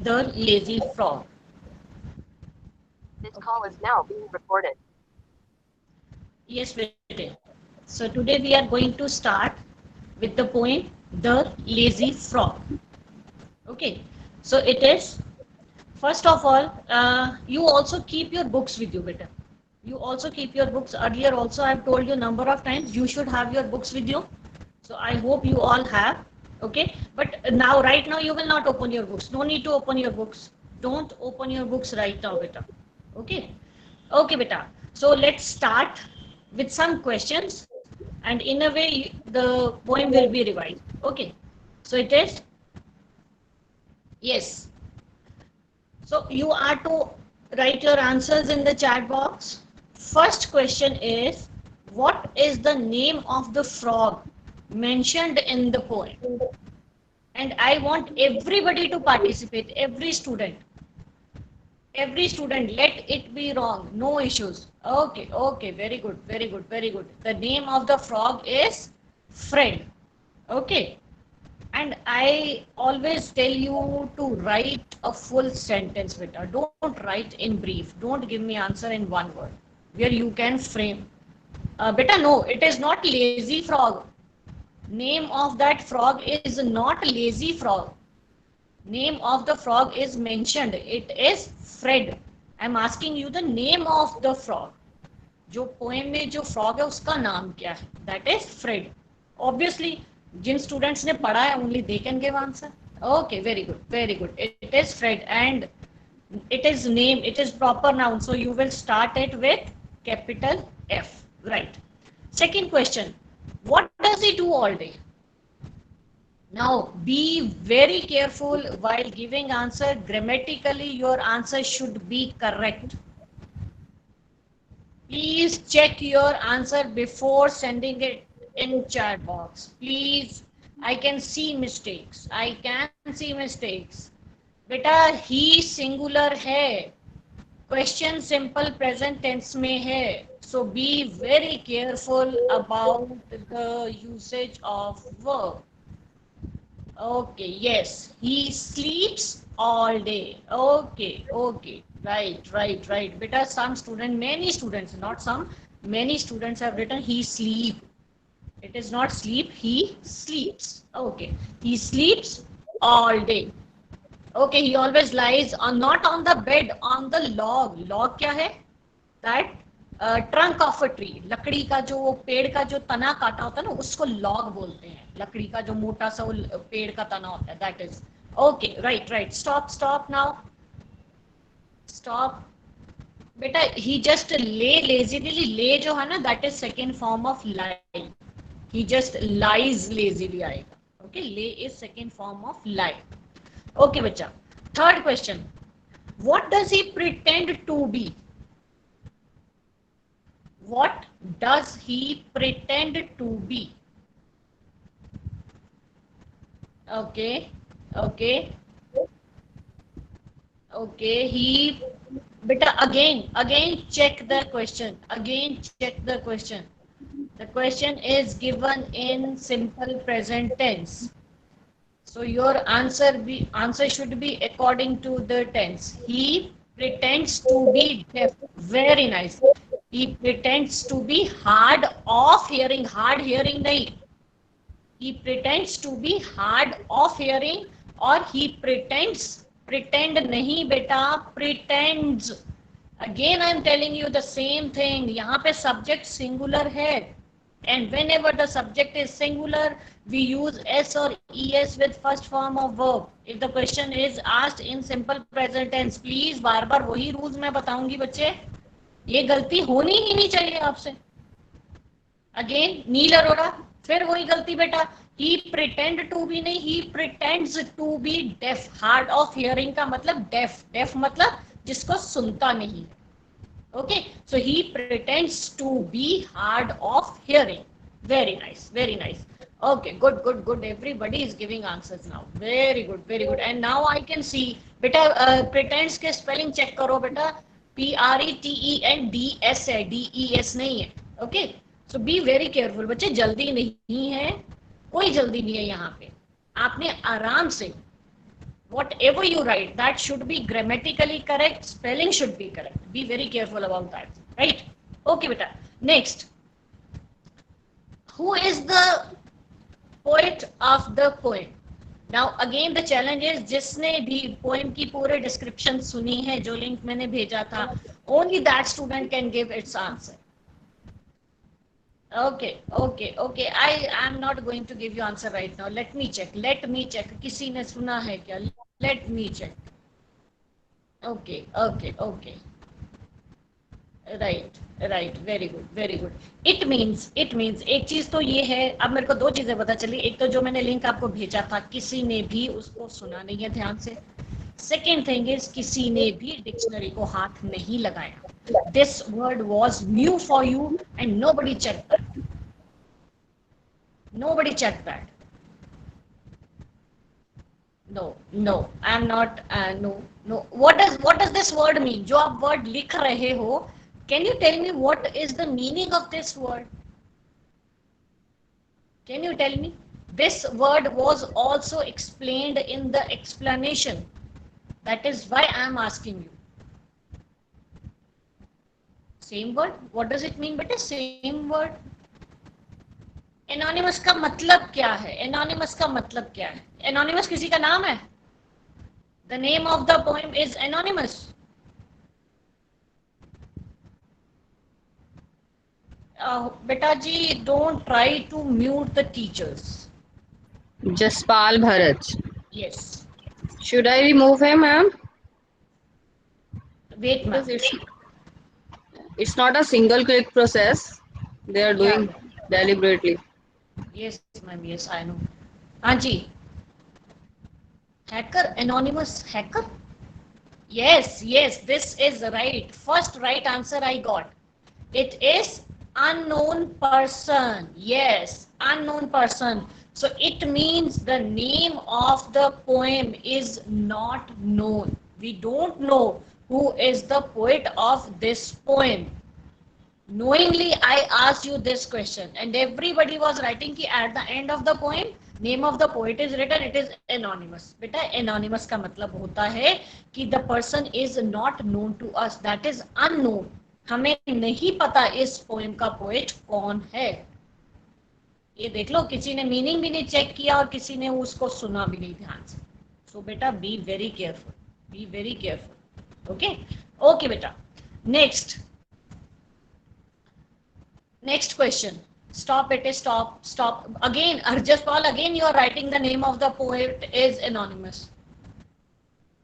The Lazy Frog. This call is now being recorded. Yes, we did. So today we are going to start with the poem The Lazy Frog. Okay, so it is, first of all, you also keep your books with you, better. You also keep your books. Earlier also I've told you number of times you should have your books with you. So I hope you all have. Okay, but now right now you will not open your books. No need to open your books. Don't open your books right now, beta. Okay. Okay, beta. So let's start with some questions, and in a way, the poem will be revised. Okay. So it is, yes. So you are to write your answers in the chat box. First question is, what is the name of the frog mentioned in the poem? And I want everybody to participate, every student, let it be wrong, no issues. Okay, okay, very good, very good, very good. The name of the frog is Fred. Okay, and I always tell you to write a full sentence, beta. Don't write in brief, don't give me answer in one word where you can frame. Beta, no, it is not lazy frog. Name of that frog is not lazy frog. Name of the frog is mentioned, it is Fred. I am asking you the name of the frog. जो poem में जो frog है उसका नाम क्या है? That is Fred. Obviously जिन students ने पढ़ा है only they can give answer. Okay, very good, very good. It is Fred and it is name, it is proper noun, so you will start it with capital F, right? Second question, what does he do all day? Now, be very careful while giving answer. Grammatically, your answer should be correct. Please check your answer before sending it in chat box. Please, I can see mistakes. I can see mistakes. बेटा ही singular है, question simple present tense में है. So be very careful about the usage of verb. Okay, yes. He sleeps all day. Okay, okay. Right, right, right. Beta, some student, many students, not some, many students have written he sleep. It is not sleep, he sleeps. Okay. He sleeps all day. Okay, he always lies on, not on the bed, on the log. Log क्या है? That trunk of a tree, लकड़ी का जो पेड़ का जो तना काटा होता है ना उसको लॉग बोलते हैं. लकड़ी का जो मोटा सा वो पेड़ का तना होता है, that is. Okay, right, right. Stop, stop now, stop. बेटा he just lay, lazily lay जो है ना that is second form of lie. He just lies lazily आएगा. Okay, lay is second form of lie. Okay बच्चा. Third question, what does he pretend to be? What does he pretend to be? Okay, okay, okay. He, beta, again check the question. Again check the question. The question is given in simple present tense. So your answer should be according to the tense. He pretends to be deaf. Very nice. He pretends to be hard of hearing. Hard hearing nahi. He pretends to be hard of hearing, or he pretends. Pretend nahi beta. Pretends. Again I am telling you the same thing. यहाँ पे subject singular है. And whenever the subject is singular, we use s or es with first form of verb. If the question is asked in simple present tense, please बार बार वही rules मैं बताऊंगी बच्चे. ये गलती होनी ही नहीं चाहिए आपसे. अगेन नील अरोड़ा, फिर वही गलती बेटा. ही प्रिटेंड टू बी नहीं, he pretends to be deaf. Hard of hearing का मतलब डेफ. डेफ मतलब जिसको सुनता नहीं. Okay, so he pretends to be hard of hearing. Very nice, very nice. Okay, good, good, good. Everybody is giving answers now. Very good, very good. And now I can see, beta, pretends के spelling check करो बेटा. Pretends है, des नहीं है. Okay, so be very careful. बच्चे जल्दी नहीं है, कोई जल्दी नहीं है यहाँ पे. आपने आराम से whatever you write, that should be grammatically correct, spelling should be correct. Be very careful about that, right? Okay, beta. Next, who is the poet of the poem? Now again the challenge is, जिसने भी poem की पूरे description सुनी है, जो link मैंने भेजा था, only that student can give its answer. Okay. I am not going to give you answer right now. Let me check. किसी ने सुना है क्या? Let me check. Okay. Right very good. It means एक चीज तो ये है, अब मेरे को दो चीजें पता चली. एक तो जो मैंने लिंक आपको भेजा था, किसी ने भी उसको सुना नहीं है ध्यान से. सेकेंड थिंग इज, किसी ने भी डिक्शनरी को हाथ नहीं लगाया. This word was new for you and nobody checked that. Nobody checked that. No, I am not. No. What does this word mean? जो आप word लिख रहे हो, can you tell me what is the meaning of this word? Can you tell me? This word was also explained in the explanation. That is why I am asking you. Same word? What does it mean? But a same word. Anonymous का मतलब क्या है? Anonymous का मतलब क्या है? Anonymous किसी का नाम है? The name of the poem is anonymous. बेटा जी, don't try to mute the teachers. Jaspal Bharat. Yes. Should I remove him, ma'am? Wait ma'am. Because it's not a single click process. They are doing deliberately. Yes ma'am, yes I know. हाँ जी. Hacker, anonymous hacker. Yes, this is right. First right answer I got. It is unknown person. Yes, unknown person. So it means the name of the poem is not known. We don't know who is the poet of this poem. Knowingly I asked you this question and everybody was writing कि at the end of the poem name of the poet is written, it is anonymous. बेटा anonymous का मतलब होता है कि the person is not known to us, that is unknown. हमें नहीं पता इस पोएम का पोएट कौन है. ये देख लो, किसी ने मीनिंग भी नहीं चेक किया और किसी ने उसको सुना भी नहीं ध्यान से. सो बेटा बी वेरी केयरफुल. ओके बेटा. Next question. Stop. Again, Jaspal, again you are writing the name of the poet is anonymous.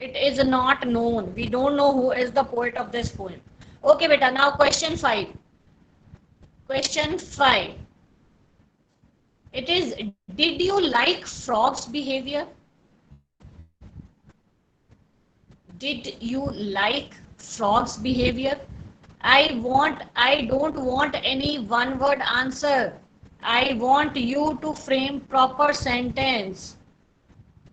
It is not known. We don't know who is the poet of this poem. Okay, beta. Now question 5. It is, did you like frog's behavior? Did you like frog's behavior? I don't want any one word answer. I want you to frame proper sentence.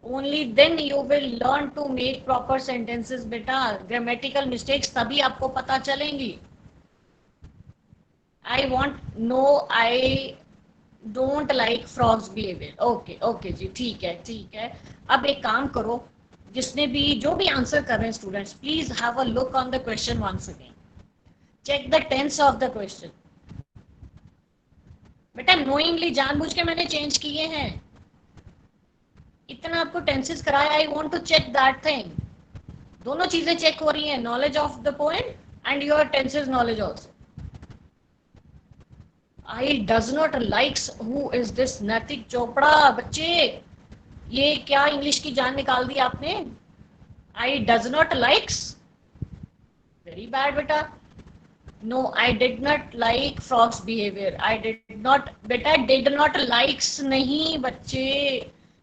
Only then you will learn to make proper sentences बेटा. Grammatical mistakes तभी आपको पता चलेंगी. I don't like frogs behavior. Okay जी, ठीक है. अब एक काम करो, जिसने भी जो भी आंसर कर रहे हैं students, please have a look on the question once again. Check the tense of the question. बेटा नोइंगली जानबूझ के मैंने चेंज किए हैं. इतना आपको टेंसेस कराया. I want to check that thing. दोनों चीजें चेक हो रही हैं, knowledge of the poem and your tenses knowledge also. I does not likes, who is this? Naitik Chopra. बच्चे ये क्या इंग्लिश की जान निकाल दी आपने? आई does not likes, very bad बेटा. No, I did not like frog's behavior. I did not. बेटा did not likes नहीं बच्चे.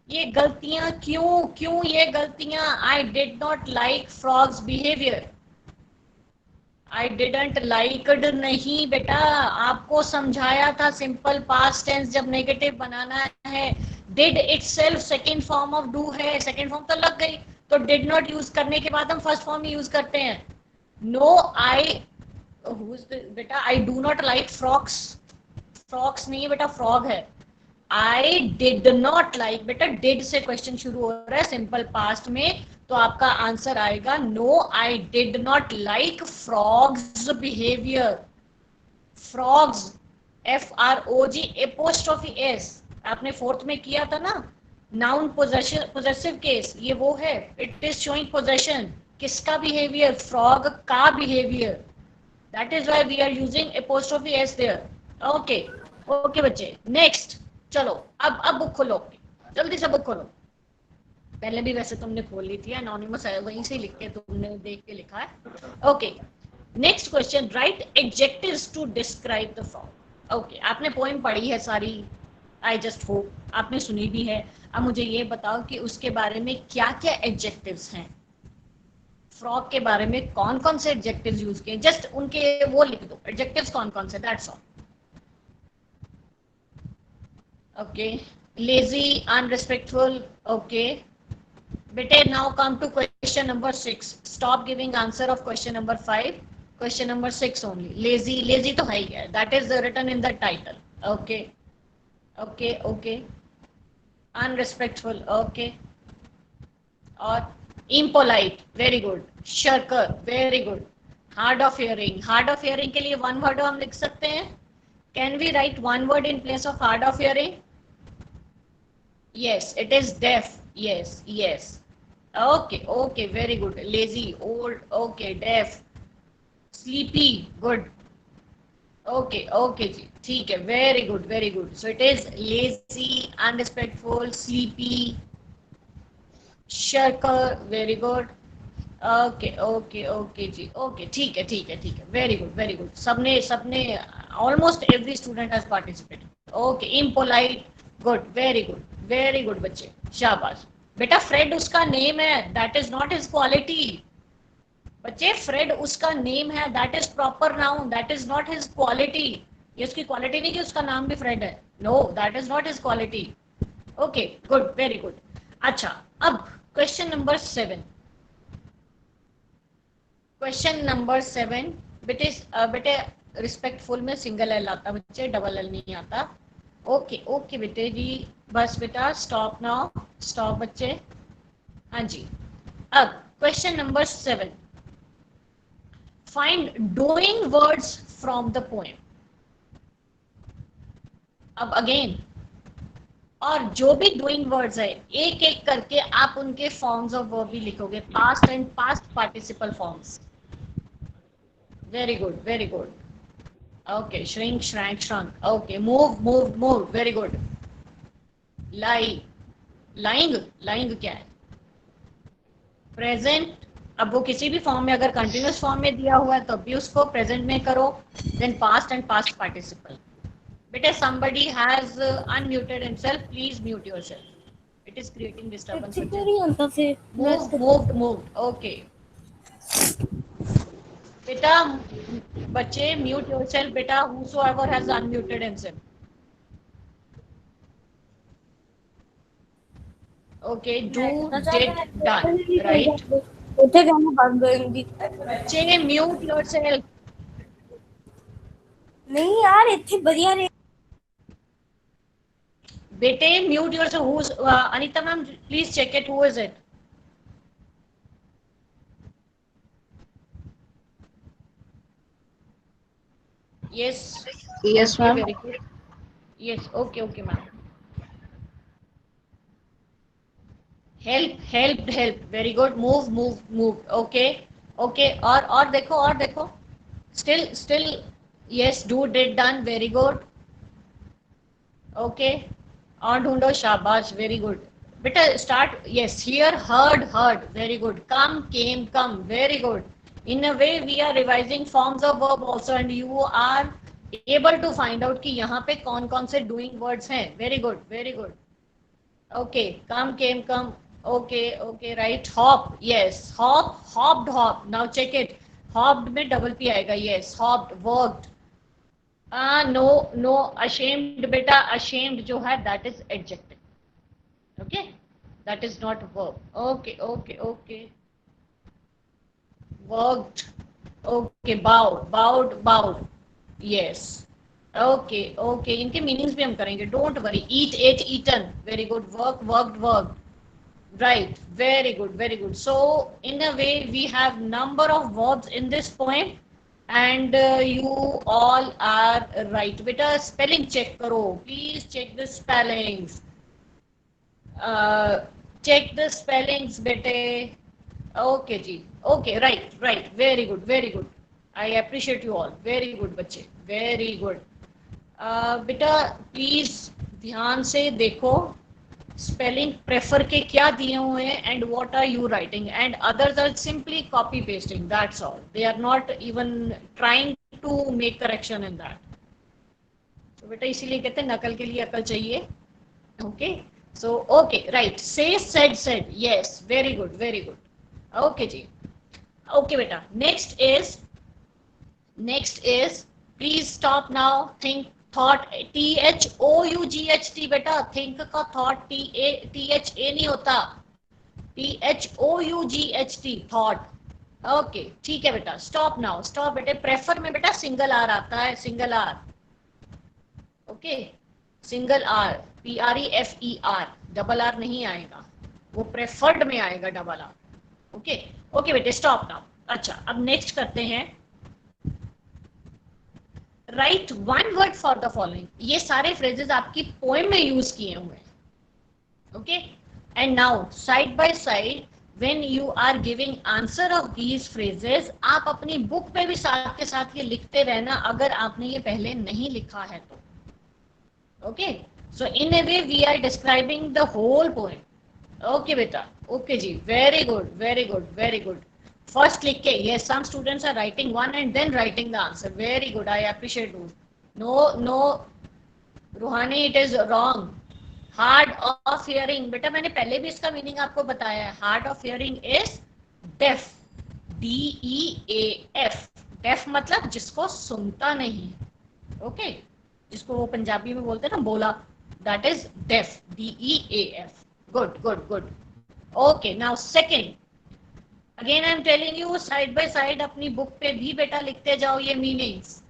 ये गलतियां क्यों ये गलतियां? I did not like frog's behavior. I didn't liked नहीं बेटा. आपको समझाया था सिंपल पास्ट टेंस जब नेगेटिव बनाना है. Did itself second form of do है. सेकेंड फॉर्म तो लग गई, तो did not यूज करने के बाद हम फर्स्ट फॉर्म यूज करते हैं. No, बेटा I do not like frocks. Frocks नहीं है बेटा, फ्रॉग है. आई डिड नॉट लाइक, बेटा डिड से क्वेश्चन शुरू हो रहा है सिंपल पास्ट में, तो आपका आंसर आएगा no I did not like frogs behaviour. Frogs, FROG apostrophe S, आपने फोर्थ में किया था ना, नाउन पोजेसिव केस, ये वो है, इट इज शोइंग पोजेशन, किसका बिहेवियर, फ्रॉग का behaviour, that is why we are using apostrophe S there. Okay okay बच्चे, नेक्स्ट चलो, अब बुक खोलो, जल्दी से बुक खोलो। पहले भी वैसे तुमने खोल ली थी, एनोनिमस है, वहीं से लिख के तुमने देख के लिखा है। Okay, next question, write adjectives to describe the frog. Okay, आपने पोएम पढ़ी है सारी, आई जस्ट होप आपने सुनी भी है। अब मुझे ये बताओ कि उसके बारे में क्या क्या एडजेक्टिव्स हैं, फ्रॉग के बारे में कौन कौन से एडजेक्टिव्स यूज किए, जस्ट उनके वो लिख दो, एडजेक्टिव्स कौन कौन से, that's all. Okay, lazy, unrespectful, okay bete, now come to question number 6, stop giving answer of question number 5, question number 6 only, lazy, lazy to hai hai, that is written in the title, okay okay okay, unrespectful, okay, और impolite, very good, shirker, very good, hard of hearing, hard of hearing के लिए one word हम लिख सकते हैं, can we write one word in place of hard of hearing? Yes, it is deaf, yes yes, okay okay, very good, lazy, old, okay, deaf, sleepy, good, okay okay जी, ठीक है, very good very good, so it is lazy, unrespectful, sleepy, shirker, very good, okay okay okay जी, okay ठीक है ठीक है ठीक है, very good very good, सबने सबने almost every student has participated, okay, impolite, good, very good बच्चे, शाबाश। बेटा फ्रेड उसका नेम है, that is not his quality, बच्चे फ्रेड उसका नेम है, that is proper noun, that is not his quality, ये उसकी क्वालिटी नहीं कि उसका नाम भी फ्रेड है, know that is not his quality, okay good, very good. अच्छा, अब क्वेश्चन नंबर 7, क्वेश्चन नंबर 7, बेटे बेटे रिस्पेक्टफुल में सिंगल एल आता बच्चे, डबल एल नहीं आता, ओके ओके बेटे जी, बस बेटा स्टॉप नाउ, स्टॉप बच्चे, हाँ जी। अब question number 7, find doing words from the poem. अब अगेन, और जो भी डूइंग वर्ड्स है एक एक करके आप उनके फॉर्म्स ऑफ वर्ब भी लिखोगे, past and past participle forms, very good very good, okay, shrink shrank shrunk, okay, move moved moved, very good, lie, lying, lying क्या है, प्रेजेंट, अब वो किसी भी फॉर्म में अगर कंटिन्यूस फॉर्म में दिया हुआ है तो भी उसको प्रेजेंट में करो, then past and past participle. बेटे somebody has unmuted himself, please mute yourself, it is creating disturbance, move moved moved, okay बेटा, बच्चे म्यूट योरसेल्फ बेटा, whosoever has unmuted himself, okay, do, did, done, right, उठे जाना बंद करूंगी। बच्चे mute yourself, नहीं यार इतनी बढ़िया रे। बेटे mute yourself, who's Anita ma'am please check it, who is it, yes Yes, okay, ma'am. very good, yes okay okay ma'am, help very good, move okay okay, और देखो, और देखो, still yes, do, did, done, very good, okay, और ढूंढो, शाबाश, very good बेटा, start, yes, here, heard, very good, come, came, come, very good, in a way we are revising forms of verb also and you are able to find out कि यहाँ पे कौन कौन से डूइंग वर्ड्स हैं, very good, okay, come, came, come, okay okay, right, hop, yes, hop, now check it, hopped में double P आएगा, yes, hopped, worked, no, ashamed बेटा, ashamed जो है that is adjective, okay, that is not verb, okay, worked, okay, bowed, yes, okay okay, इनके meanings भी हम करेंगे, don't worry. Eat ate eaten, very good. Work worked work. Right, very good, very good. So, in a way, we have number of verbs in this poem, and you all are right. Beta, spelling check karo. Please check the spellings. Uh, check the spellings, bete. Okay, ji. Okay, right, right. Very good, very good. I appreciate you all. Very good, बच्चे. Very good. बेटा please ध्यान से देखो, spelling prefer के क्या दिए हुए हैं and what are you writing, and others are simply copy pasting, that's all. They are not even trying to make correction in that. तो बेटा इसीलिए कहते हैं नकल के लिए अकल चाहिए. Okay, so okay, right. Say said, yes, very good, very good. Okay जी. ओके बेटा, next is please stop now. Think, thought, THOUGHT. बेटा think का thought THA नहीं होता, THOUGHT, thought. ओके ठीक है बेटा, स्टॉप नाउ, स्टॉप. बेटे प्रेफर में बेटा सिंगल आर आता है, single R. Okay, single R, PREFER, double R नहीं आएगा, वो प्रेफर्ड में आएगा डबल आर. ओके ओके बेटे, स्टॉप नाउ. अच्छा, अब नेक्स्ट करते हैं. Write one word for the following. ये सारे फ्रेजेस आपकी पोएम में यूज किए हुए हैं. Okay, and now side by side when you are giving answer of these phrases, आप अपनी बुक पे भी साथ के साथ ये लिखते रहना अगर आपने ये पहले नहीं लिखा है तो. Okay, so in a way we are describing the whole poem. Okay बेटा, ओके जी, very good, very good, very good. First लिख के, yes, some students are writing one and then writing the answer. Very good, I appreciate you. No, रूहानी, it is wrong. Hard of hearing, बेटा मैंने पहले भी इसका meaning आपको बताया है. Hard of hearing is deaf, DEAF. Deaf मतलब जिसको सुनता नहीं. ओके, जिसको वो पंजाबी में बोलते हैं ना बोला, that is deaf, DEAF. Good, good, good. Okay, now second. Again I am telling you, side by side अपनी बुक पे भी बेटा लिखते जाओ ये meanings.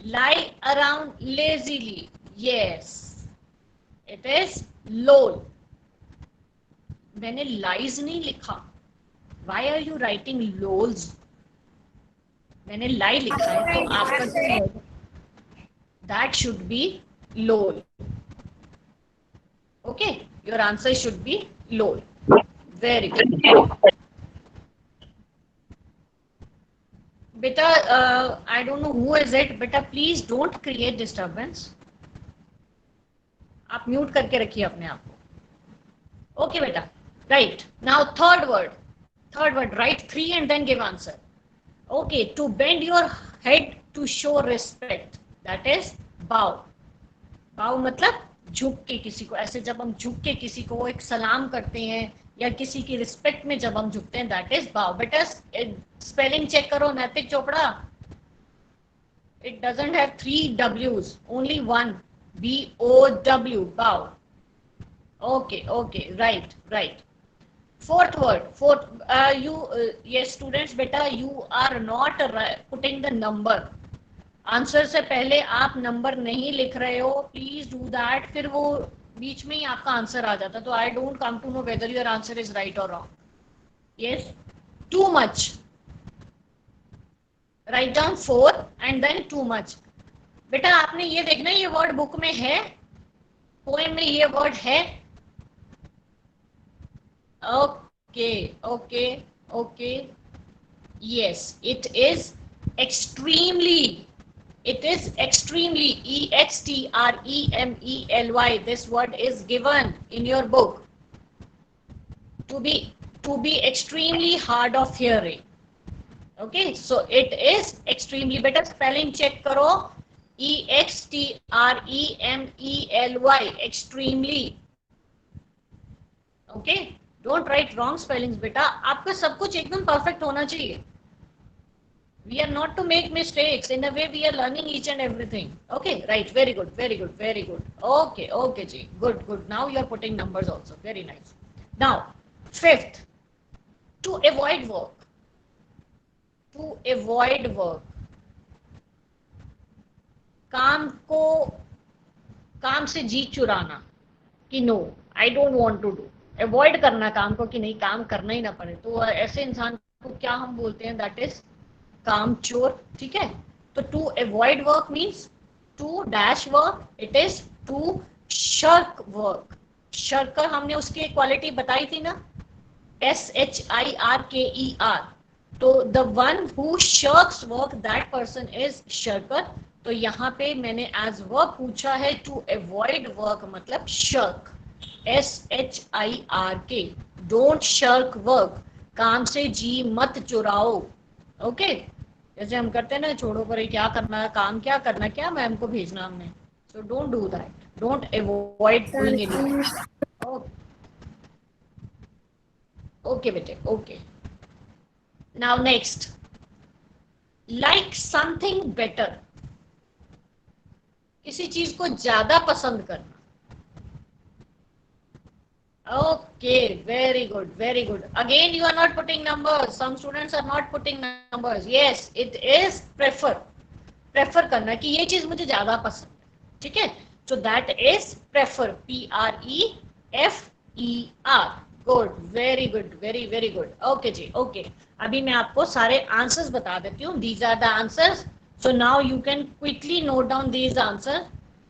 Lie around lazily, yes, it is loll. मैंने लाइज नहीं लिखा. Why are you writing lolls? मैंने लाई लिखा है तो आपका that should be loll. Okay, your answer should be loll. Very good. बेटा I don't know who is it, बेटा प्लीज डोंट क्रिएट डिस्टर्बेंस. आप म्यूट करके रखिए अपने आप को. ओके बेटा, right. Now third word, write 3 and then give answer. Okay, to bend your head to show respect, that is bow. Bow मतलब झुक के किसी को, ऐसे जब हम झुक के किसी को एक सलाम करते हैं या किसी की रिस्पेक्ट में जब हम झुकते हैं, दैट इज बाउ. बेटा स्पेलिंग चेक करो, Naitik Chopra. It doesn't have 3 W's, only 1, BOW, bow. Okay okay, right right. Fourth word, ये स्टूडेंट्स बेटा you are not putting the number. Answer से पहले आप नंबर नहीं लिख रहे हो, प्लीज डू दैट. फिर वो बीच में ही आपका आंसर आ जाता, तो I don't come to know whether your answer is right और wrong. Yes, too much. Right down 4 and then too much. बेटा आपने ये देखना, ये वर्ड बुक में है, पोएम में ये वर्ड है. Okay okay okay, yes, it is extremely. It is extremely, EXTREMELY. This word is given in your book to be extremely hard of hearing. Okay, so it is extremely. Better spelling check karo, EXTREMELY, extremely. Okay, don't write wrong spellings बेटा. आपका सब कुछ एकदम perfect होना चाहिए. We are not to make mistakes. In a way, we are learning each and everything. Okay, right. Very good. Very good. Very good. Okay. Okay, ji. Good. Good. Now you are putting numbers also. Very nice. Now, fifth, to avoid work. To avoid work. काम से जी चुराना कि no I don't want to do, avoid करना काम को कि नहीं काम करना ही ना पड़े, तो ऐसे इंसान को क्या हम बोलते हैं, दैट इज काम चोर। ठीक है, तो to avoid work means to dash work, it is to shirk work. Shirker हमने उसकी क्वालिटी बताई थी ना, SHIRKER, तो the one who shirks work that person is shirker. तो यहाँ पे मैंने एज वर्ब पूछा है टू अवॉइड वर्क मतलब shirk, SHIRK, don't shirk work, काम से जी मत चुराओ। ओके, जैसे हम करते हैं ना, छोड़ो पर क्या करना है, काम क्या करना, क्या मैम को भेजना हमने, so don't do that, don't avoid doing anything. Okay बेटे, okay. Now next, like something better, किसी चीज को ज्यादा पसंद करना। Okay, very good, very good. Again, you are not putting numbers. Some students are not putting numbers. Yes, it is prefer. Prefer करना कि ये चीज मुझे ज्यादा पसंद है, ठीक है, so that is prefer, PREFER. Good, very good, very very good. Okay ji, okay. अभी मैं आपको सारे answers बता देती हूँ. These are the answers. So now you can quickly note down these answers.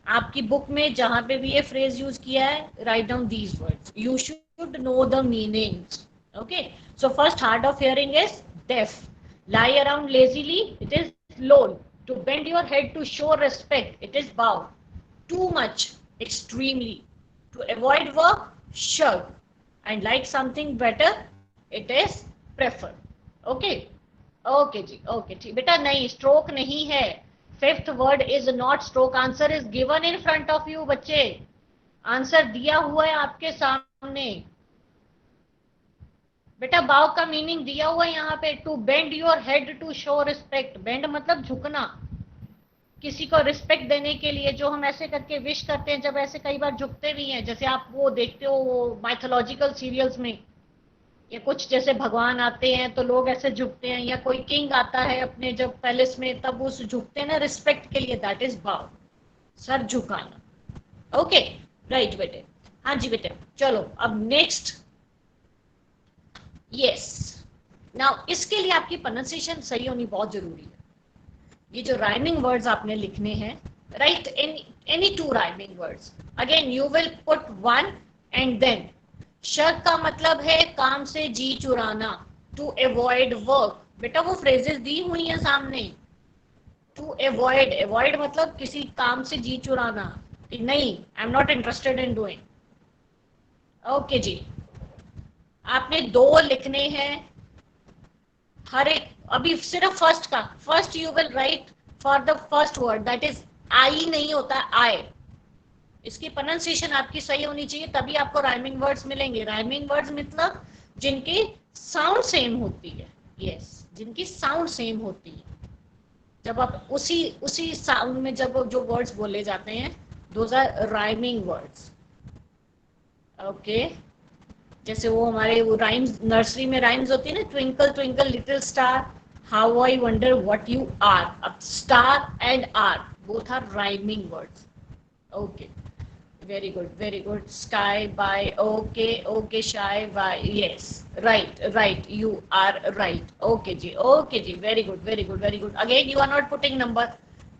आपकी बुक में जहां पे भी ये फ्रेज यूज किया है, write down these words, you should know the meanings. Okay, so first hard of hearing is deaf, lie around lazily it is loll, to bend your head to show respect it is bow, too much extremely, to avoid work shirk, and like something better it is prefer. Okay, okay जी, okay ठीक बेटा, नहीं stroke नहीं है, fifth word is not stroke, answer is given in front of you बच्चे, answer दिया हुआ है आपके सामने बेटा, बाव का मीनिंग दिया हुआ है यहाँ पे, to bend your head to show respect, bend मतलब झुकना, किसी को रिस्पेक्ट देने के लिए, जो हम ऐसे करके विश करते हैं, जब ऐसे कई बार झुकते भी हैं, जैसे आप वो देखते हो वो माइथोलॉजिकल सीरियल्स में, या कुछ जैसे भगवान आते हैं तो लोग ऐसे झुकते हैं, या कोई किंग आता है अपने जब पैलेस में, तब वो झुकते हैं ना रिस्पेक्ट के लिए, दैट इज बाव, सर झुकाना। ओके, राइट बेटे, हाँ जी बेटे, चलो अब नेक्स्ट। यस, नाउ इसके लिए आपकी प्रोनाउंसिएशन सही होनी बहुत जरूरी है। ये जो राइमिंग वर्ड्स आपने लिखने हैं, right, any two rhyming words, again you will put one and then, शर्क का मतलब है काम से जी चुराना, टू अवॉइड वर्क, बेटा वो फ्रेजेस दी हुई हैं सामने, टू अवॉइड, अवॉइड मतलब किसी काम से जी चुराना, नहीं I am not interested in doing. Okay जी, आपने दो लिखने हैं हर एक, अभी सिर्फ फर्स्ट का, first you will write for the first word, that is I नहीं होता आई, इसकी प्रोनाउंसिएशन आपकी सही होनी चाहिए, तभी आपको राइमिंग वर्ड्स मिलेंगे। राइमिंग वर्ड्स मतलब जिनकी साउंड सेम होती है, यस, जिनकी साउंड सेम होती है, जब आप उसी साउंड में जब जो वर्ड्स बोले जाते हैं, those are rhyming words. Okay, जैसे वो हमारे वो राइम्स, नर्सरी में राइम्स होती है ना, twinkle twinkle little star, how I wonder what you are, अब star and are both are rhyming words. Okay, very good, very good, sky by, okay, okay, shy by, yes, right, you are right, okay ji, okay ji, very good, very good, very good. Again you are not putting number,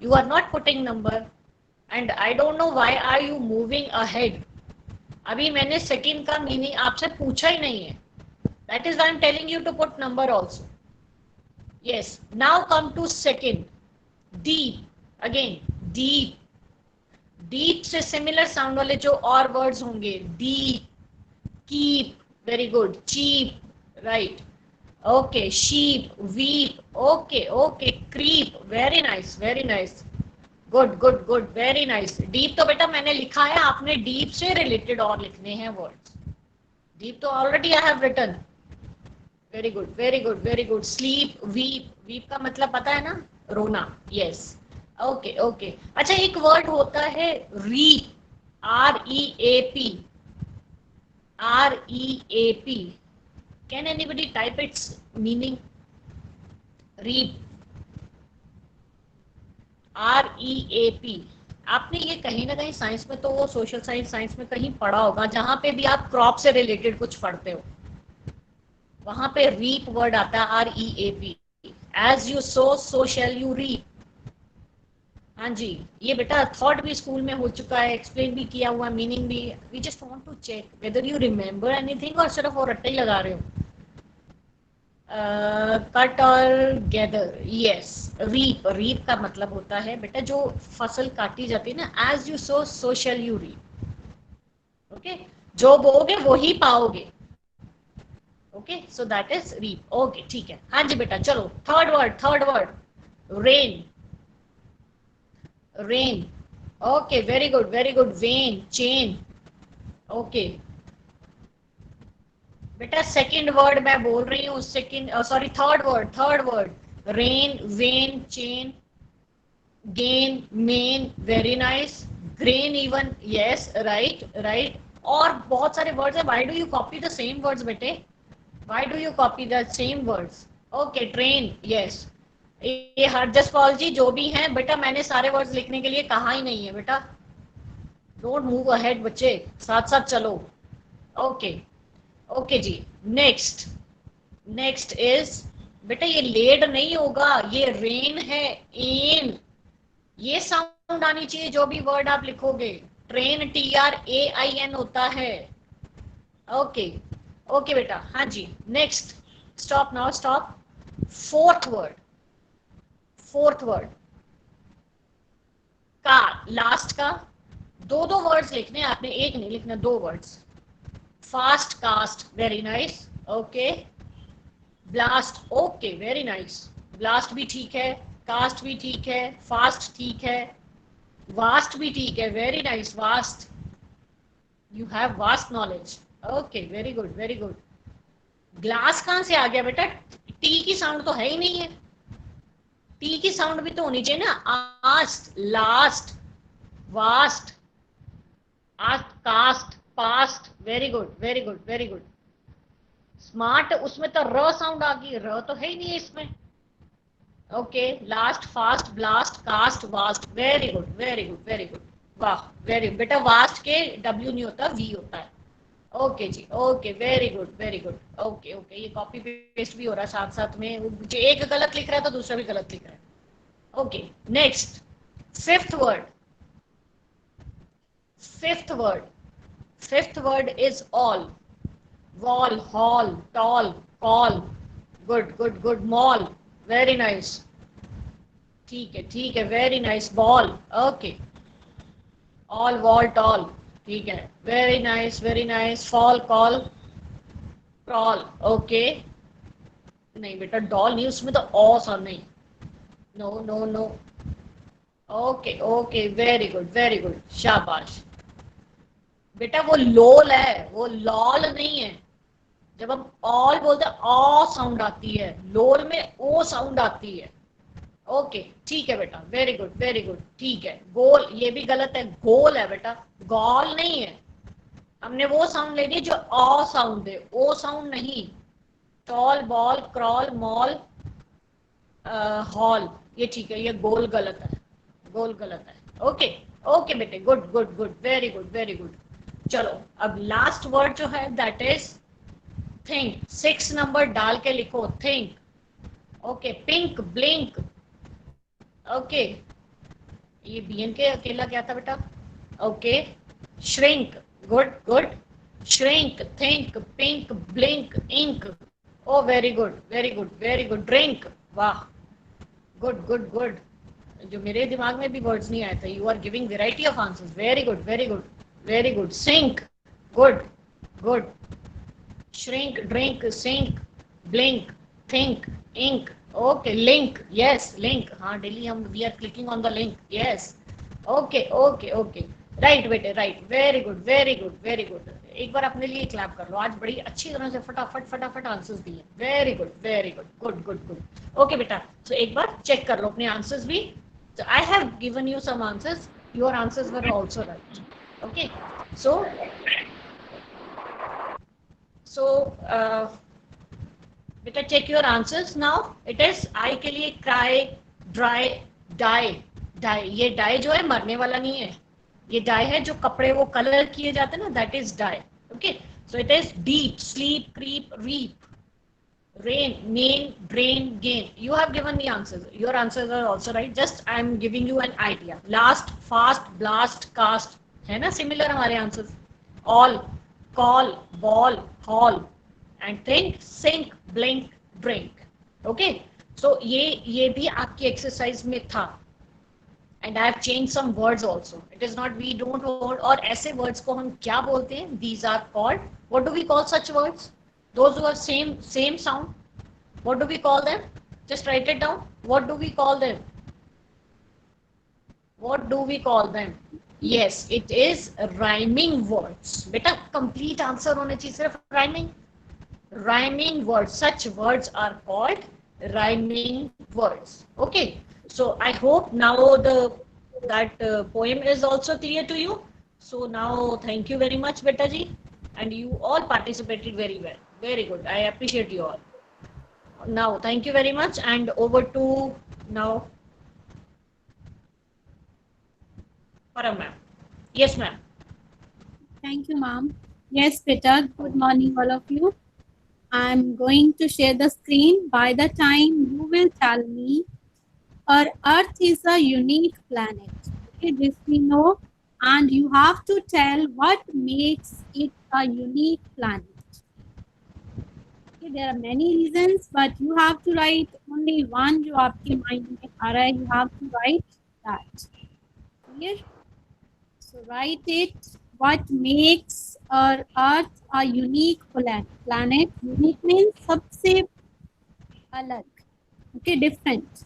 you are not putting number, and I don't know why are you moving ahead, अभी मैंने second का meaning आपसे पूछा ही नहीं है, that is why I am telling you to put number also. Yes, now come to second, deep, again deep, deep से similar sound वाले जो और वर्ड्स होंगे, deep, keep, very good, cheap, right, okay, sheep, weep, okay okay, creep, very nice, very nice, good good good, very nice. Deep तो बेटा मैंने लिखा है, आपने डीप से रिलेटेड और लिखने हैं वर्ड्स, डीप तो already I have written, very good, very good, very good. Sleep, weep, weep का मतलब पता है ना, रोना, यस, ओके ओके। अच्छा, एक वर्ड होता है reap, REAP, REAP, can anybody type its meaning? Reap, REAP। आपने ये कहीं ना कहीं साइंस में तो वो सोशल साइंस में कहीं पढ़ा होगा, जहां पे भी आप क्रॉप से रिलेटेड कुछ पढ़ते हो वहां पे रीप वर्ड आता है, REAP। As you sow so shall you reap. हाँ जी, ये बेटा थॉट भी स्कूल में हो चुका है, एक्सप्लेन भी किया हुआ, मीनिंग भी। We just want to check whether you remember anything और सिर्फ वो रट्टे ही लगा रहे हो। कट और गैदर, यस। रीप, रीप का मतलब होता है बेटा जो फसल काटी जाती है ना, as you sow so shall you reap. Okay, जो बोओगे वो ही पाओगे। Okay, so that is reap. Okay ठीक है, हाँ जी बेटा चलो third word, third word rain. Rain, okay very good very good. Vain, chain, okay बेटा सेकंड वर्ड मैं बोल रही हूँ, second sorry third word, third word rain, vain, chain, gain, main, very nice, grain even, yes right right. और बहुत सारे words है। Why do you copy the same words बेटे? Why do you copy the same words? Okay, train, yes. ये Harjas Paul जी जो भी हैं बेटा, मैंने सारे वर्ड्स लिखने के लिए कहा ही नहीं है बेटा। डोंट मूव अहेड बच्चे, साथ साथ चलो। ओके ओके जी, नेक्स्ट। नेक्स्ट इज बेटा, ये लेड नहीं होगा, ये रेन है, एन। ये साउंड आनी चाहिए जो भी वर्ड आप लिखोगे। ट्रेन, TRAIN होता है। ओके ओके बेटा, हाँ जी next. Stop now, stop. Fourth word, fourth word का, लास्ट का। दो दो वर्ड्स लिखने हैं आपने, एक नहीं लिखना, दो words. Fast, cast, very nice, okay. Blast, okay very nice. Blast भी ठीक है, कास्ट भी ठीक है, फास्ट ठीक है, वास्ट भी ठीक है, very nice, vast. You have vast knowledge, okay very good very good. Glass कहां से आ गया बेटा? टी की साउंड तो है ही नहीं है। टी की साउंड भी तो होनी चाहिए ना। आस्ट, लास्ट, वास्ट, आस्ट, cast, past, very good very good very good. Smart, उसमें तो र साउंड आ गई, र तो है ही नहीं इसमें। Okay, last, fast, blast, cast, vast, very good very good very good. वाह वेरी बेटा, वास्ट के W नहीं होता, V होता है। ओके जी, okay very good very good. Okay okay, ये कॉपी पेस्ट भी हो रहा है साथ साथ में, जो एक गलत लिख रहा है तो दूसरा भी गलत लिख रहा है। Okay next, fifth word. Fifth word, fifth word is all. Wall, hall, tall, call, good good good. Mall, very nice, ठीक है very nice. Ball, okay. All, wall, tall, ठीक है, very nice very nice. Fall, call, crawl, okay. नहीं बेटा, doll नहीं, उसमें तो ऑस और नहीं, no no no. Okay okay, very good very good, शाबाश बेटा। वो लोल है, वो लॉल नहीं है। जब हम ऑल बोलते हैं ऑ साउंड आती है, लोल में ओ साउंड आती है। ओके ठीक है बेटा, वेरी गुड वेरी गुड, ठीक है। गोल, ये भी गलत है, गोल है बेटा, गॉल नहीं है। हमने वो साउंड ले ली जो ऑ साउंड है, ओ साउंड नहीं। Tall, ball, crawl, mall, hall, ये ठीक है, ये गोल गलत है, गोल गलत है। ओके ओके बेटे, good good good, very good very good. चलो अब लास्ट वर्ड जो है दैट इज थिंक। 6 नंबर डाल के लिखो, think. Okay, pink, blink, okay. ये BN के अकेला क्या था बेटा? Okay, shrink, good good. Shrink, think, pink, blink, ink, oh very good very good very good. Drink, वाह, गुड गुड गुड। जो मेरे दिमाग में भी वर्ड्स नहीं आए थे। You are giving variety of answers, very good very good very good. Sink, good good. Shrink, drink, sink, blink, think, ink, okay. Link, yes link, हाँ डेली हम we are clicking on the link, yes. Okay okay okay, right बेटे right, very good very good very good. एक बार अपने लिए clap कर लो, आज बड़ी अच्छी तरह से फटाफट फटाफट आंसर्स दिए, very good very good, good good good. Okay बेटा, तो एक बार चेक कर लो अपने आंसर्स भी। So I have given you some answers. Your answers were also right. Okay. So beta check your answers now. It is I के लिए cry, dry, die. Die, ये die जो है मरने वाला नहीं है, ये डाई है जो कपड़े वो कलर किए जाते हैं ना, that is die. Okay, so it is deep, sleep, creep, reap, rain, main, brain, gain. You have given the answers. Your answers are also right. Just I am giving you an idea. Last, fast, blast, cast. है ना similar हमारे answers. All, call, ball, haul, and think, sink, blink, drink. Okay. So ये भी आपकी exercise में था. And I have changed some words also. It is not we don't hold. और ऐसे words को हम क्या बोलते हैं? These are called. What do we call such words? Those who have same sound. What do we call them? Just write it down. What do we call them? What do we call them? Yes, it is rhyming words. बेटा complete answer होने चाहिए सिर्फ rhyming. Rhyming words. Such words are called rhyming words. Okay. So I hope now that poem is also clear to you. So now thank you very much, Beta ji, and you all participated very well. Very good. I appreciate you all. Now thank you very much, and over to now Param ma'am. Yes ma'am. Thank you, ma'am. Yes, Peter. Good morning, all of you. I'm going to share the screen. By the time you will tell me, our Earth is a unique planet. Okay, this we know, and you have to tell what makes it a unique planet. Okay, there are many reasons, but you have to write only one. जो आपके mind में आ रहा है, you have to write that. Clear? So write it. What makes our Earth a unique planet? Unique means सबसे अलग. Okay, different.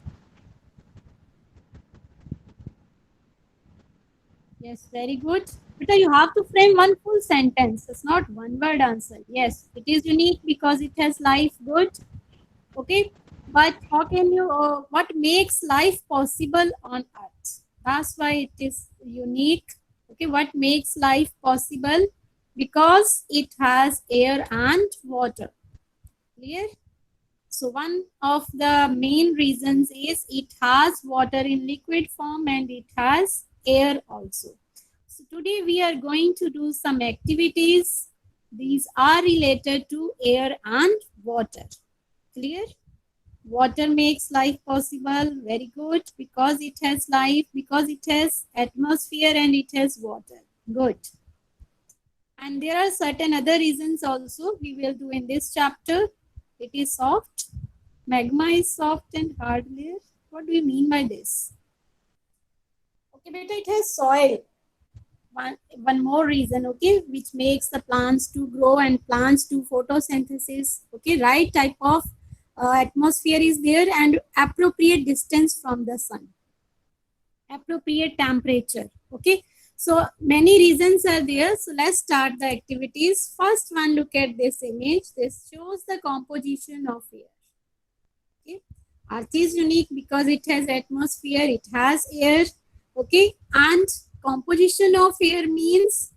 Yes, very good. But you have to frame one full sentence. It's not one word answer. Yes, it is unique because it has life. Good. Okay. But how can you, what makes life possible on Earth? That's why it is unique. Okay. What makes life possible? Because it has air and water. Clear? So one of the main reasons is it has water in liquid form and it has air also. So today we are going to do some activities. These are related to air and water. Clear? Water makes life possible. Very good. Because it has life, because it has atmosphere and it has water. Good. And there are certain other reasons also we will do in this chapter. It is soft. Magma is soft and hard layer. What do you mean by this? Okay, beta, it has soil. One more reason, okay, which makes the plants to grow and plants to photosynthesis. Okay, right type of atmosphere is there and appropriate distance from the sun. Appropriate temperature. Okay, so many reasons are there. So let's start the activities. First one, look at this image. This shows the composition of air. Okay, Earth is unique because it has atmosphere, it has air. Okay, and composition of air means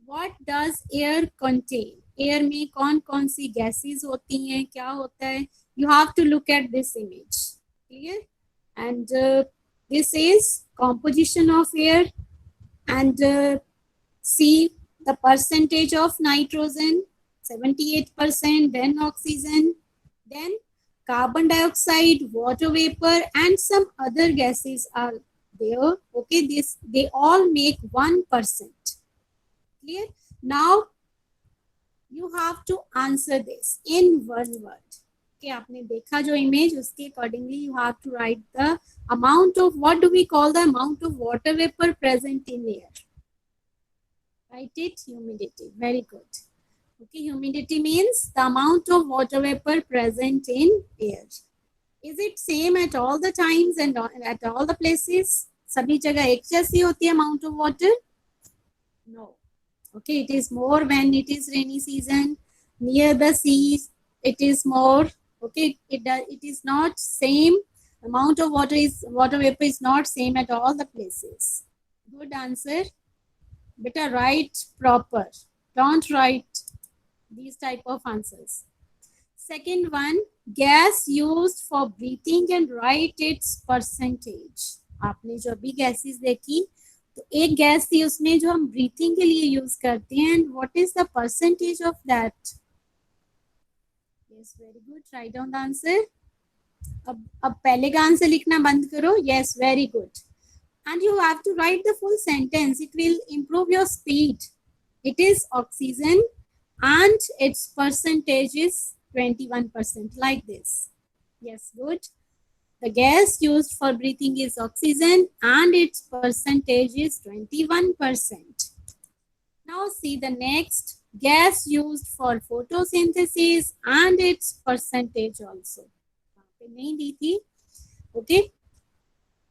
what does air contain? Air में कौन सी gases होती हैं, क्या होता है? You have to look at this image. Clear? And this is composition of air. And see the percentage of nitrogen, 78%, then oxygen, then carbon dioxide, water vapor, and some other gases are there. Okay, they all make 1%. Clear? Now you have to answer this in one word. Okay, आपने देखा जो image, उसके accordingly you have to write the amount of, what do we call the amount of water vapor present in air? Write it, humidity. Very good. Okay, humidity means the amount of water vapor present in air. Is it same at all the times and at all the places? सभी जगह एक जैसी होती है amount of water? No. Okay, it is more when it is rainy season. Near the sea, it is more. Okay, it is not same. Amount of water vapor is not same at all the places. Good answer. Better write proper. Don't write these type of answers. Second one, gas used for breathing and write its percentage. आपने जो अभी gases देखी, तो एक gas थी उसमें जो हम ब्रीथिंग के लिए यूज करते हैं, and what is the percentage of that? Yes, very good, write down the answer. अब पहले का आंसर लिखना बंद करो. Yes, very good. And you have to write the full sentence. It will improve your speed. It is oxygen and its percentage is 21%, like this. Yes, good. The gas used for breathing is oxygen and its percentage is 21%. Now see the next. Gas used for photosynthesis and its percentage also. नहीं दी थी. Okay.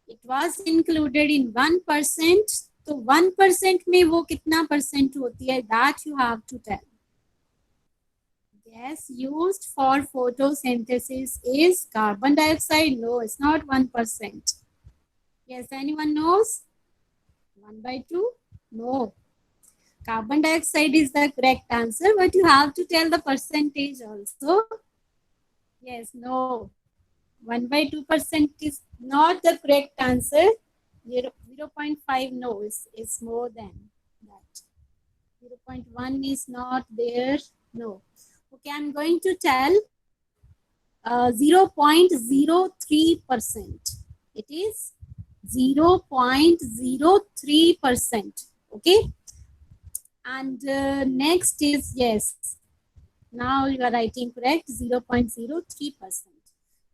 It was included in 1%. तो 1% में वो कितना percent होती है? That you have to tell. Gas used for photosynthesis is carbon dioxide. No, it's not 1%. Yes, anyone knows? 1/2? No. Carbon dioxide is the correct answer, but you have to tell the percentage also. Yes, no. 1/2% is not the correct answer. 0.5, no, is more than that. 0.1 is not there. No. Okay, I'm going to tell 0.03%. It is 0.03%. Okay. And next is, yes, now you are writing correct, 0.03%.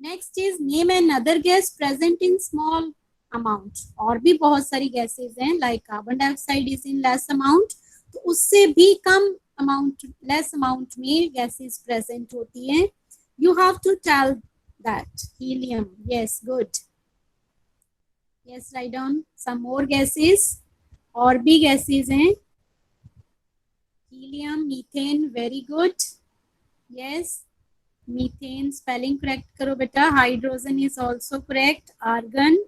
Next is name another gas present in small amount. और भी बहुत सारी gases हैं, like carbon dioxide is in less amount, तो उससे भी कम amount, less amount में गैसेज प्रेजेंट होती हैं. You have to tell that. Helium. Yes, good. Yes, write down some more gases. और भी गैसेज हैं. Helium, methane, very good. Yes, methane spelling correct करो बेटा. Hydrogen is also correct. Argon,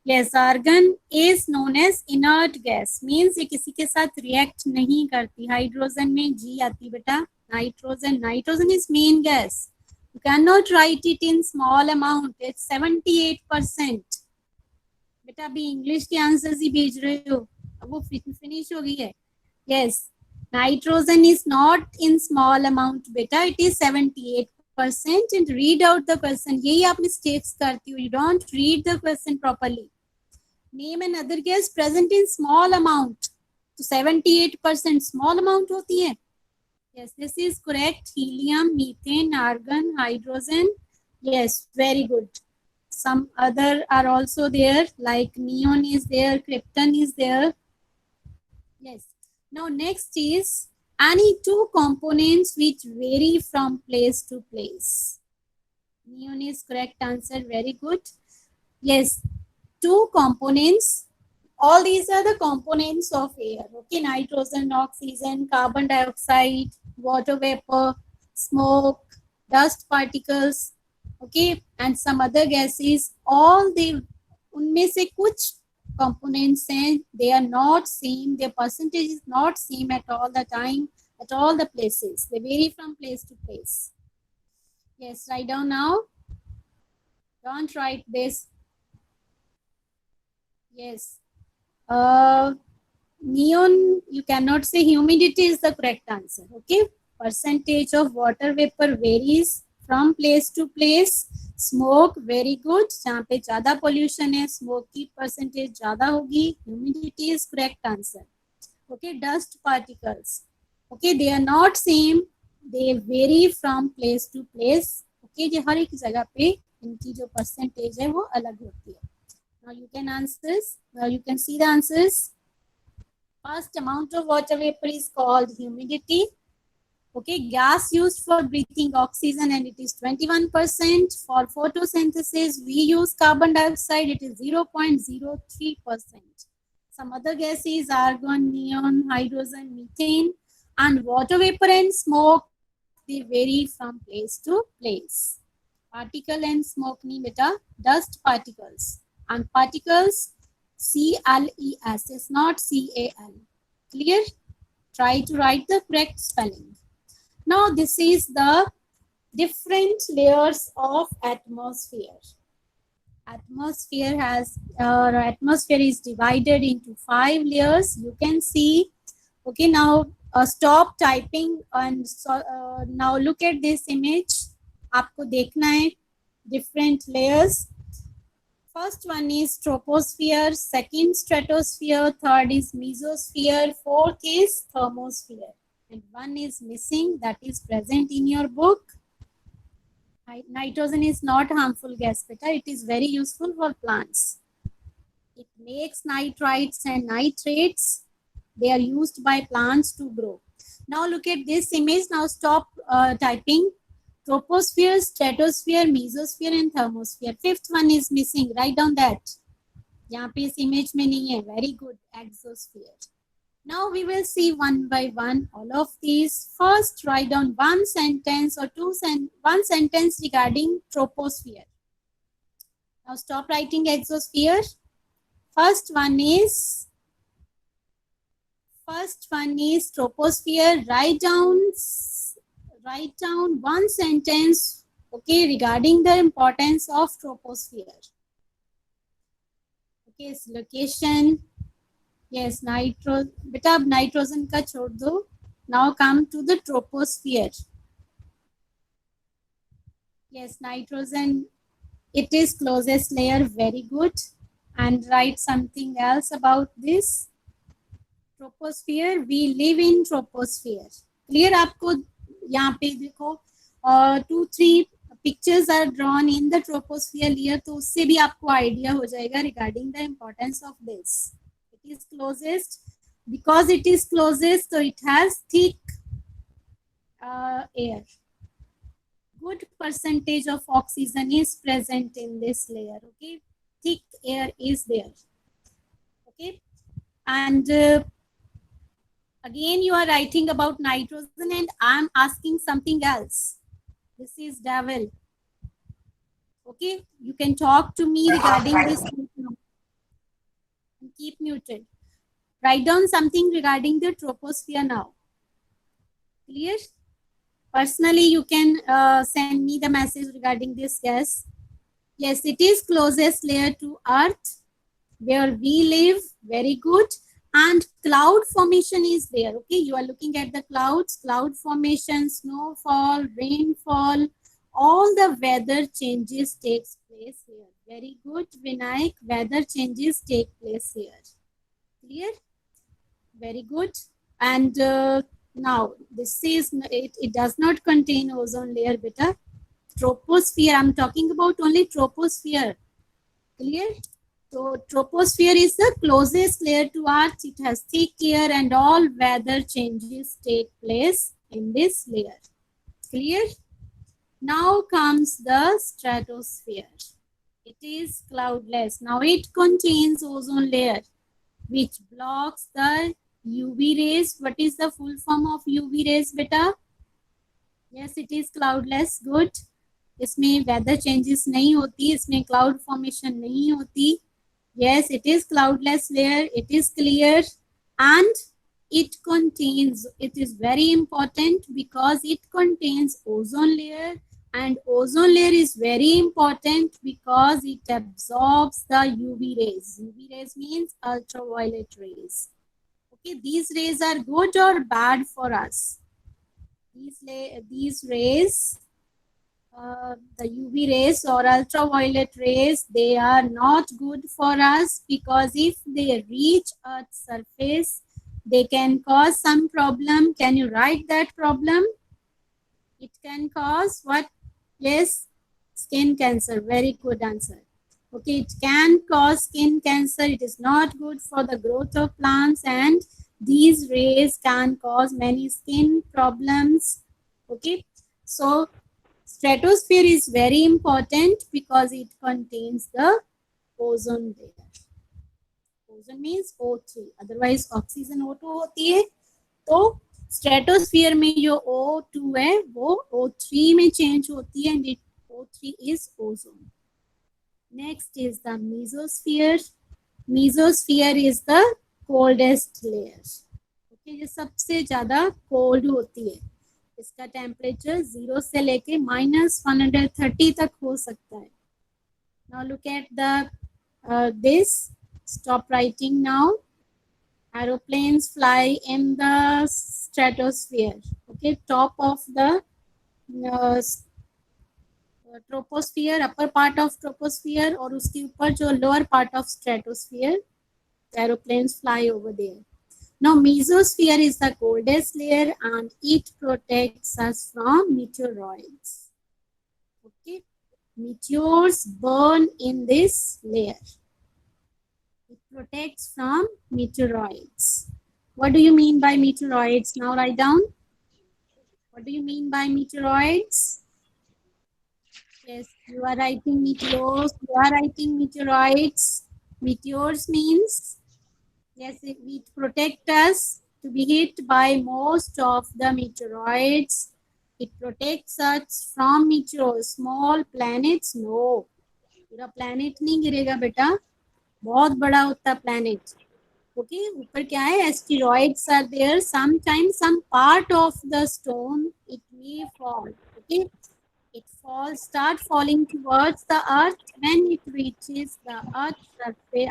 yes, argon is known as inert gas, means ये किसी के साथ react नहीं करती. हाइड्रोजन में जी आती बेटा. Nitrogen, nitrogen is main gas. You can not right it in small amount. It's 78%. बेटा अभी इंग्लिश के आंसर्स ही भेज रहे हो, अब वो फिनिश हो गई है. Yes, nitrogen is not in small amount बेटा, it is 78%. And read out the question. यही आप मिस्टेक्स करती हो. You don't read the question properly. Name another gas present in small amount. तो 78% small amount होती है. Yes, this is correct. Helium, methane, argon, hydrogen. Yes, very good. Some other are also there, like neon is there, krypton is there. Yes. Now next is any two components which vary from place to place. Neon is correct answer. Very good. Yes, two components. All these are the components of air. Okay, nitrogen, oxygen, carbon dioxide, water vapor, smoke, dust particles. Okay, and some other gases. All they, उनमें से कुछ components हैं, they are not same, their percentage is not same at all the time, at all the places. They vary from place to place. Yes, write down now. Don't write this. Yes. Neon, you cannot say. Humidity is the correct answer. Okay, percentage of water vapor varies from place to place. Smoke, very good. जहाँ पे ज्यादा pollution है, smoke की percentage ज्यादा होगी. Humidity is correct answer. Okay, dust particles, okay, they are not same, they vary from place to place. Okay, ये हर एक जगह पे इनकी जो परसेंटेज है वो अलग होती है. Now you can answers, you can see the answers. First amount of water vapour is called humidity. Okay, gas used for breathing oxygen and it is 21%. For photosynthesis, we use carbon dioxide. It is 0.03%. Some other gases, argon, neon, hydrogen, methane, and water vapor and smoke, they vary from place to place. Particle and smoke nahi beta, dust particles. And particles, CLES, is not CAL. Clear? Try to write the correct spelling. Now this is the different layers of atmosphere. atmosphere is divided into 5 layers. You can see. Okay, now stop typing and now look at this image. आपको देखना है different layers. First one is troposphere, second stratosphere, third is mesosphere, fourth is thermosphere, and one is missing, that is present in your book. Nitrogen is not harmful gas, beta. It is very useful for plants. It makes nitrites and nitrates. They are used by plants to grow. Now look at this image. Now stop typing. Troposphere, stratosphere, mesosphere and thermosphere. Fifth one is missing. Write down that. यहाँ पे इस image में नहीं है. Very good. Exosphere. Now we will see one by one all of these. First, write down one sentence or one sentence regarding troposphere. Now stop writing exosphere. First one is troposphere. Write down one sentence, okay, regarding the importance of troposphere. Okay, its location. Yes, beta ab nitrogen ka chhod do. Now come to the troposphere. Yes, nitrogen, it is closest layer. Very good. And write something else about this. Troposphere, we live in troposphere. Clear? आपको यहाँ पे देखो 2-3 pictures are drawn in the troposphere layer, तो उससे भी आपको idea हो जाएगा regarding the importance of this. It is closest. Because it is closest, so it has thick air. Good percentage of oxygen is present in this layer. Okay, thick air is there. Okay, and again you are writing about nitrogen and I am asking something else. This is Devil. Okay, you can talk to me regarding this. Keep muted. Write down something regarding the troposphere now. Clear? Personally, you can send me the message regarding this gas. Yes, it is closest layer to Earth where we live. Very good. And cloud formation is there. Okay, you are looking at the clouds, cloud formation, snowfall, rainfall, all the weather changes takes place here. Very good, Vinayak. Weather changes take place here. Clear? Very good. And now this is it does not contain ozone layer, beta. Troposphere, I'm talking about only troposphere. Clear? So troposphere is the closest layer to Earth. It has thick air and all weather changes take place in this layer. Clear? Now comes the stratosphere. It is cloudless. Now it contains ozone layer which blocks the UV rays. What is the full form of UV rays, beta? Yes, it is cloudless. Good. इसमें weather changes नहीं होती, इसमें cloud formation नहीं होती. Yes, it is cloudless layer. It is clear and it contains, it is very important because it contains ozone layer, and ozone layer is very important because it absorbs the UV rays. UV rays means ultraviolet rays. Okay, these rays are good or bad for us? These rays, the UV rays or ultraviolet rays, they are not good for us because if they reach Earth's surface, they can cause some problem. Can you write that problem? It can cause what? Yes, skin cancer. Very good answer. Okay, it can cause skin cancer. It is not good for the growth of plants, and these rays can cause many skin problems. Okay, so stratosphere is very important because it contains the ozone layer. Ozone means O3. Otherwise, oxygen O2 होती है. तो stratosphere में जो O2 है, वो O3 में change होती है, and it O3 is ozone. Next is the mesosphere. Mesosphere is the coldest layer. Okay, ये सबसे ज़्यादा cold होती है. इसका टेम्परेचर 0 से लेके -130 तक हो सकता है. Now look at the this. Stop writing now. Aeroplanes fly in the stratosphere. Okay, top of the uh, troposphere, upper part of troposphere, और उसके ऊपर जो lower part of stratosphere, aeroplanes fly over there. Now mesosphere is the coldest layer and it protects us from meteoroids. Okay, meteors burn in this layer. It protects from meteoroids. What do you mean by meteoroids? Now write down. What do you mean by meteoroids? Yes, you are writing meteors. You are writing meteoroids. Meteors means, yes, it protects us to be hit by most of the meteoroids. It protects us from meteors. Small planets, no. पूरा planet नहीं गिरेगा बेटा, बहुत बड़ा होता planet. Okay, ऊपर क्या है? Asteroids are there. Sometimes some part of the stone it may fall. Okay, it start falling towards the earth. When it reaches the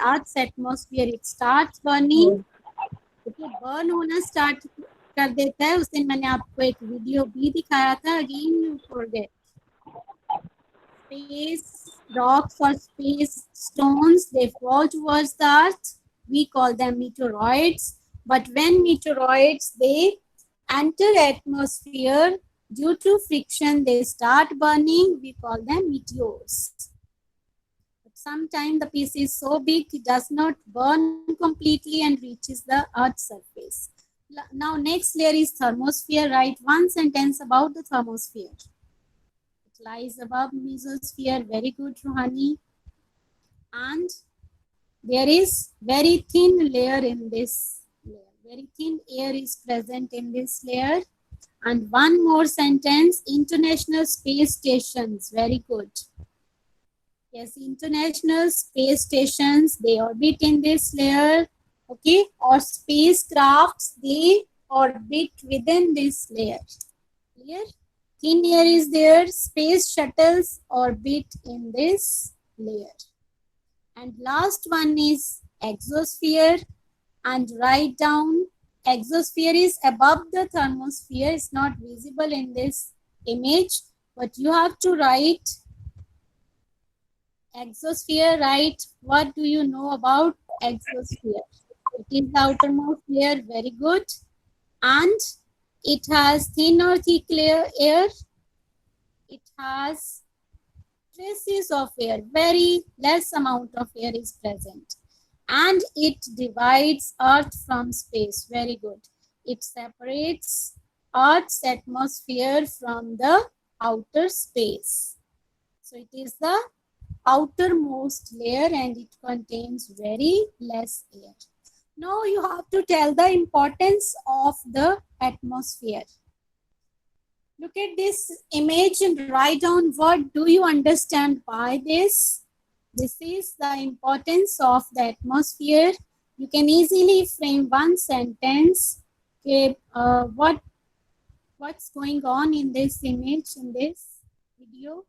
earth's atmosphere, it starts burning. Okay, burn होना start कर देता है. उस दिन मैंने आपको एक video भी दिखाया था. Again you forget. Space rocks or space stones, they fall towards the earth. We call them meteoroids. But when meteoroids they enter atmosphere, due to friction they start burning. We call them meteors. But sometimes the piece is so big it does not burn completely and reaches the earth's surface. Now next layer is thermosphere. Write one sentence about the thermosphere. It lies above mesosphere. Very good, Rohani. And there is very thin layer in this layer. Very thin air is present in this layer. And one more sentence, international space stations. Very good. Yes, international space stations, they orbit in this layer. Okay, or spacecrafts, they orbit within this layer. Clear? Thin air is there. Space shuttles orbit in this layer. And last one is exosphere. And write down, exosphere is above the thermosphere. It's not visible in this image, but you have to write exosphere. Write what do you know about exosphere. It is the outermost layer. Very good. And it has thin or thick layer air. It has traces of air. Very less amount of air is present. And it divides Earth from space. Very good. It separates Earth's atmosphere from the outer space. So it is the outermost layer and it contains very less air. Now you have to tell the importance of the atmosphere. Look at this image and write down what do you understand by this. This is the importance of the atmosphere. You can easily frame one sentence. Okay, what's going on in this image, in this video?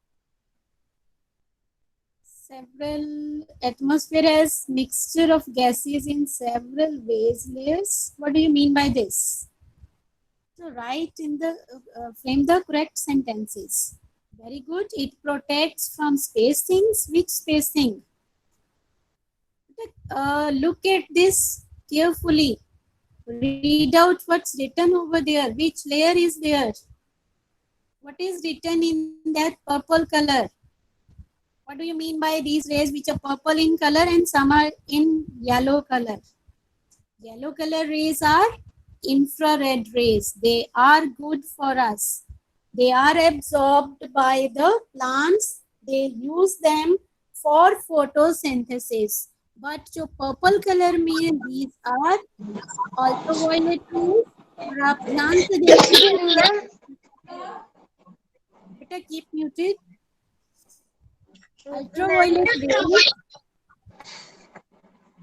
Several atmosphere has mixture of gases in several ways layers. What do you mean by this? So write in the frame the correct sentences. Very good. It protects from space things. Which space thing? Look at this carefully. Read out what's written over there. Which layer is there? What is written in that purple color? What do you mean by these rays which are purple in color and some are in yellow color? Yellow color rays are infrared rays. They are good for us. They are absorbed by the plants. They use them for photosynthesis. But जो purple color में these are ultraviolet rays. और आप ध्यान से देखिए बेटा keep muted. Ultraviolet rays.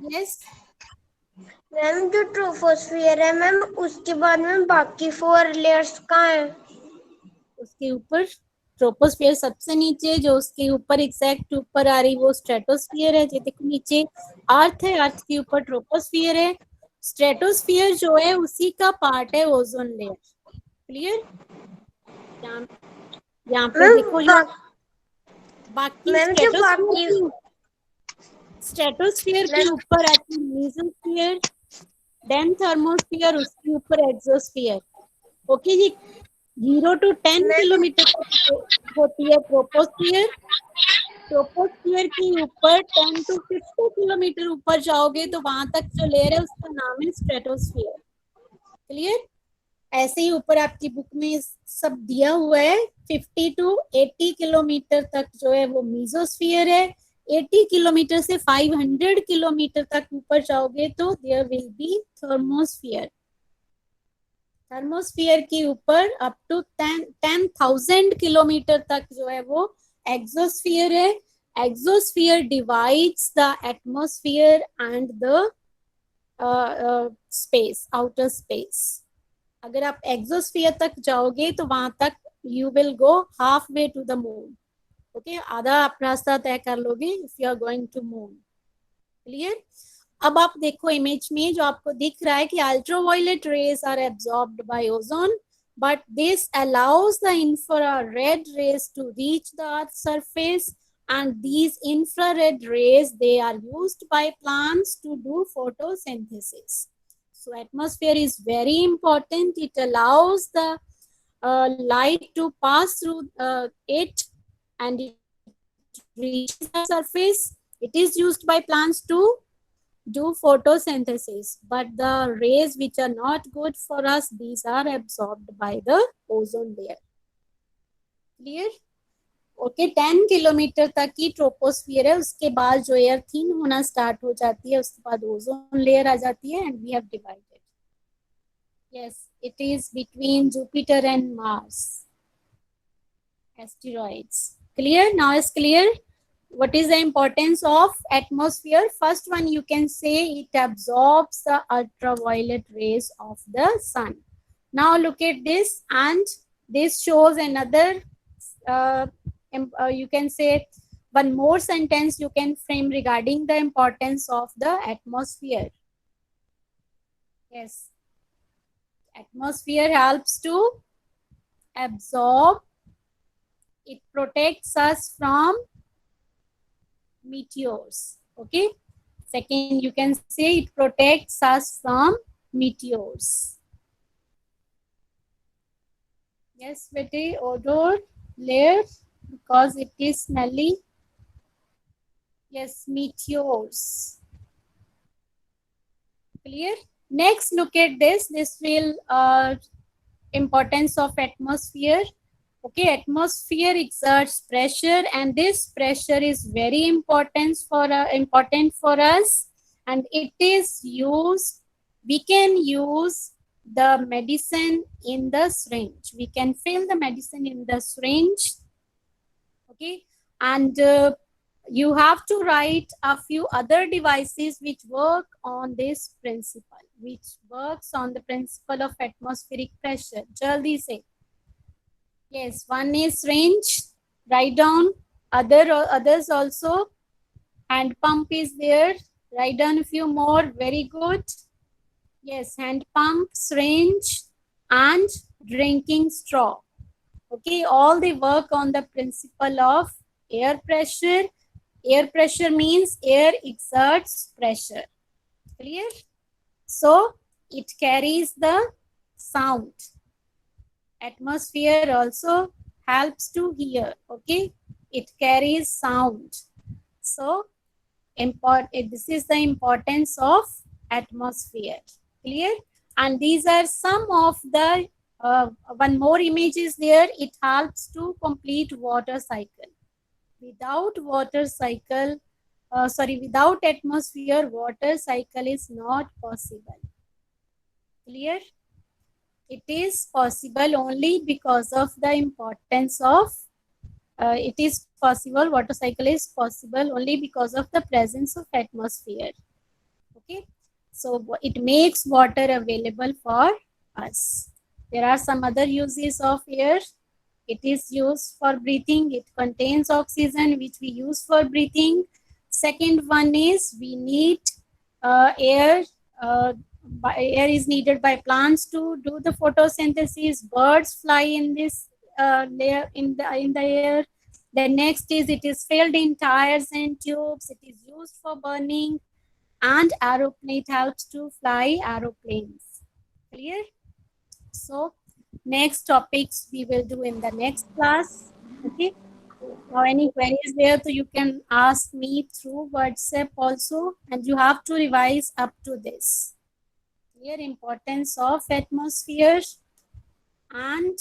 Yes. Ma'am जो troposphere है मैम उसके बाद में बाकी 4 लेयर्स कहाँ हैं? उसके ऊपर ट्रोपोस्फियर सबसे नीचे, जो उसके ऊपर एग्जैक्ट ऊपर आ रही वो स्ट्रेटोस्फियर है। ये देखो नीचे अर्थ है, अर्थ के ऊपर ट्रोपोस्फियर है। स्ट्रेटोस्फियर जो है उसी का पार्ट है ओजोन लेयर। क्लियर? यहाँ पे मैम देखो जो बाकी मैम जो बाकी स्ट्रेटोस्फियर के ऊपर आती है मेसोस्फियर, देन थर्मोस्फियर, उसके ऊपर एक्सोस्फियर। ओके जी, 0 to 10 किलोमीटर तक होती है ट्रोपोस्फियर। ट्रोपोस्फियर के ऊपर 10 to 50 किलोमीटर ऊपर जाओगे तो वहां तक जो लेयर है उसका नाम है स्ट्रेटोस्फियर। क्लियर? ऐसे ही ऊपर आपकी बुक में सब दिया हुआ है। 50 to 80 किलोमीटर तक जो है वो मीजोस्फियर है। 80 किलोमीटर से 500 किलोमीटर तक ऊपर जाओगे तो there will be thermosphere. Thermosphere के ऊपर अप टू 10,000 किलोमीटर तक जो है वो एक्सोस्फियर है। Exosphere divides the atmosphere and the space, outer space. अगर आप एक्सोस्फियर तक जाओगे तो वहां तक you will go half way to the moon. Okay, आधा आप रास्ता तय कर लोगे if you are going to moon. Clear? अब आप देखो इमेज में जो आपको दिख रहा है कि ultraviolet rays are absorbed by ozone, but this allows the infrared rays to reach the earth surface, and these infrared rays, they are used by plants to do photosynthesis. So atmosphere is very important. It allows the light to pass through it and it reaches the surface. It is used by plants to do photosynthesis, but the rays which are not good for us, these are absorbed by the ozone layer. Clear? Okay, 10 kilometre तक की troposphere है। उसके बाद जो air thin होना start हो जाती है, उसके बाद ओजोन लेयर आ जाती है and we have divided. Yes, it is between Jupiter and Mars asteroids. Clear? Now is clear what is the importance of atmosphere? First one, you can say it absorbs the ultraviolet rays of the sun. Now look at this, and this shows another you can say one more sentence you can frame regarding the importance of the atmosphere. Yes, atmosphere helps to absorb, it protects us from meteors. Okay, second, you can say it protects us from meteors. Yes, bete, odor layer, because it is smelly. Yes, meteors. Clear? Next, look at this. This will importance of atmosphere. Okay, atmosphere exerts pressure, and this pressure is very important for us, and it is used. We can use the medicine in the syringe. We can fill the medicine in the syringe. Okay, and you have to write a few other devices which work on this principle, which works on the principle of atmospheric pressure. Jaldi say. Yes, one is syringe. Write down others also. Hand pump is there. Write down a few more. Very good. Yes, hand pump, syringe, and drinking straw. Okay, all they work on the principle of air pressure. Air pressure means air exerts pressure. Clear? So it carries the sound. Atmosphere also helps to hear. Okay, it carries sound. So this is the importance of atmosphere. Clear? And these are some of the one more image is there. It helps to complete water cycle. Without water cycle, without atmosphere, water cycle is not possible. Clear? It is possible only because of the importance of water cycle is possible only because of the presence of atmosphere. Okay, so it makes water available for us. There are some other uses of air. It is used for breathing. It contains oxygen, which we use for breathing. Second one is we need air. Air is needed by plants to do the photosynthesis. Birds fly in this layer in the air. The next is it is filled in tires and tubes. It is used for burning, and aeroplane. It helps to fly aeroplanes. Clear? So next topics we will do in the next class. Okay. Now any queries there, so you can ask me through WhatsApp also, and you have to revise up to this. Clear? Importance of atmosphere and